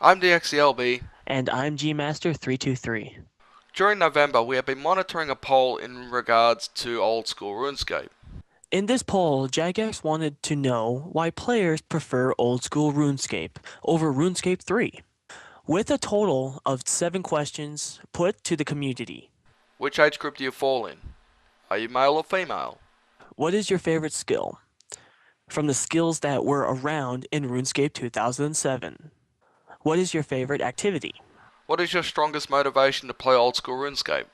I'm dxthelb. And I'm Gmaster323. During November, we have been monitoring a poll in regards to Old School RuneScape. In this poll, Jagex wanted to know why players prefer Old School RuneScape over RuneScape 3, with a total of 7 questions put to the community. Which age group do you fall in? Are you male or female? What is your favorite skill? From the skills that were around in RuneScape 2007. What is your favorite activity? What is your strongest motivation to play Old School RuneScape?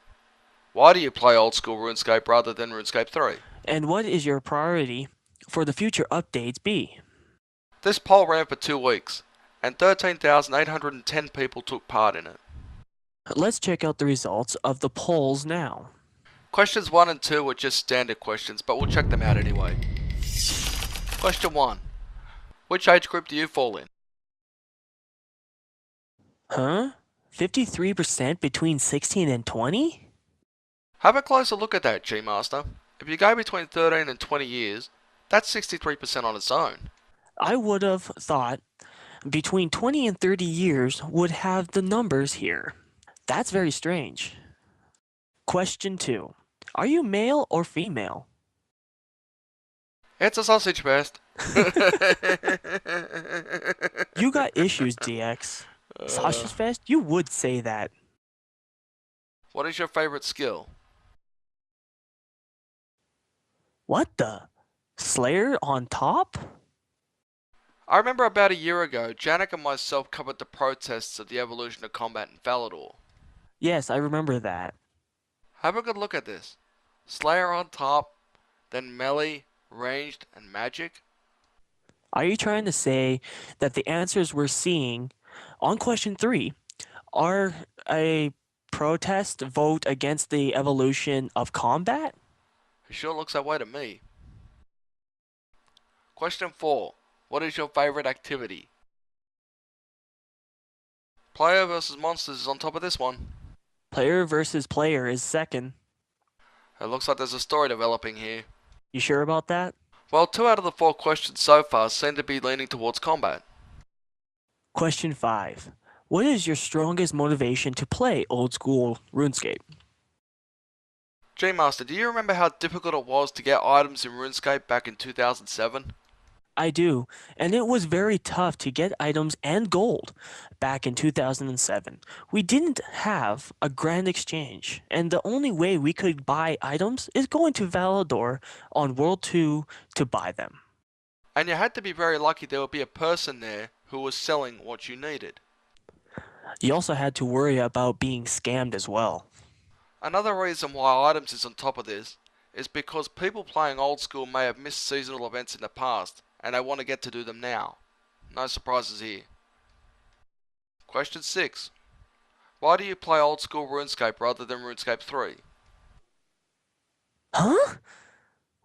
Why do you play Old School RuneScape rather than RuneScape 3? And what is your priority for the future updates be? This poll ran for 2 weeks, and 13,810 people took part in it. Let's check out the results of the polls now. Questions 1 and 2 were just standard questions, but we'll check them out anyway. Question 1. Which age group do you fall in? Huh? 53% between 16 and 20? Have a closer look at that, G-Master. If you go between 13 and 20 years, that's 63% on its own. I would have thought between 20 and 30 years would have the numbers here. That's very strange. Question 2. Are you male or female? It's a sausage fest. You got issues, DX. Sausage Fest? You would say that. What is your favorite skill? What the? Slayer on top? I remember about a year ago, Janik and myself covered the protests of the evolution of combat in Falador. Yes, I remember that. Have a good look at this. Slayer on top, then melee, ranged, and magic. Are you trying to say that the answers we're seeing on question 3 are a protest vote against the evolution of combat? It sure looks that way to me. Question 4. What is your favorite activity? Player versus monsters is on top of this one. Player versus player is second. It looks like there's a story developing here. You sure about that? Well, 2 out of the 4 questions so far seem to be leaning towards combat. Question 5. What is your strongest motivation to play Old School RuneScape? G-Master, do you remember how difficult it was to get items in RuneScape back in 2007? I do, and it was very tough to get items and gold back in 2007. We didn't have a grand exchange, and the only way we could buy items is going to Valador on World 2 to buy them. And you had to be very lucky there would be a person there who was selling what you needed. You also had to worry about being scammed as well. Another reason why items is on top of this is because people playing old school may have missed seasonal events in the past and they want to get to do them now. No surprises here. Question 6. Why do you play old school RuneScape rather than RuneScape 3? Huh?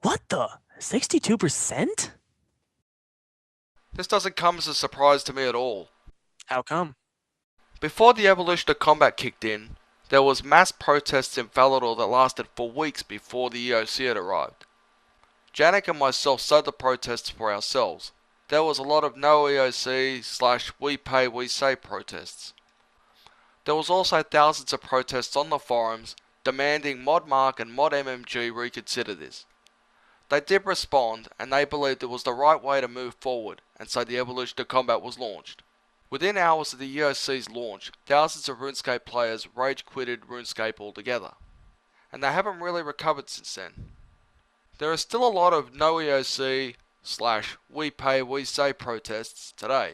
What the? 62%? This doesn't come as a surprise to me at all. How come? Before the evolution of combat kicked in, there was mass protests in Falador that lasted for weeks before the EOC had arrived. Janik and myself started the protests for ourselves. There was a lot of no EOC / we pay we say protests. There was also thousands of protests on the forums demanding ModMark and ModMMG reconsider this. They did respond and they believed it was the right way to move forward, and so the evolution of combat was launched. Within hours of the EOC's launch, thousands of RuneScape players rage quitted RuneScape altogether, and they haven't really recovered since then. There are still a lot of no EOC / we pay we say protests today,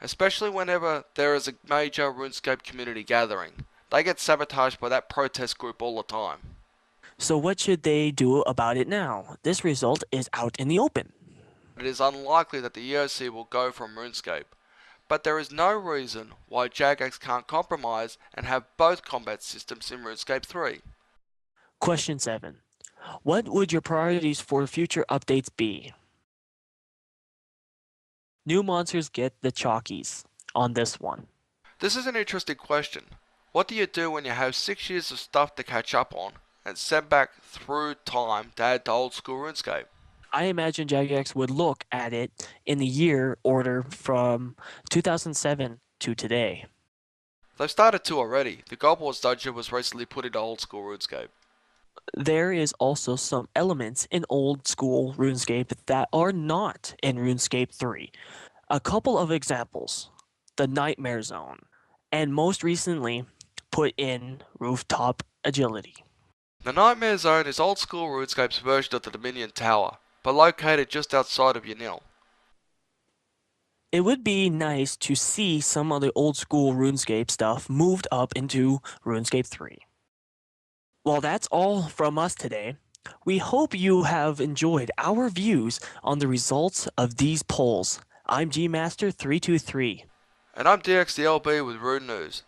especially whenever there is a major RuneScape community gathering. They get sabotaged by that protest group all the time. So what should they do about it now? This result is out in the open. It is unlikely that the EOC will go from RuneScape, but there is no reason why Jagex can't compromise and have both combat systems in RuneScape 3. Question 7. What would your priorities for future updates be? New monsters get the chalkies on this one. This is an interesting question. What do you do when you have 6 years of stuff to catch up on and send back through time to add to old school RuneScape? I imagine Jagex would look at it in the year order from 2007 to today. They've started to already. The Gold Wars dungeon was recently put into Old School RuneScape. There is also some elements in Old School RuneScape that are not in RuneScape 3. A couple of examples: the Nightmare Zone, and most recently put in Rooftop Agility. The Nightmare Zone is Old School RuneScape's version of the Dominion Tower, but located just outside of Yanil. It would be nice to see some of the Old School RuneScape stuff moved up into RuneScape 3. Well, that's all from us today. We hope you have enjoyed our views on the results of these polls. I'm GMaster323. And I'm dxthelb with Rune News.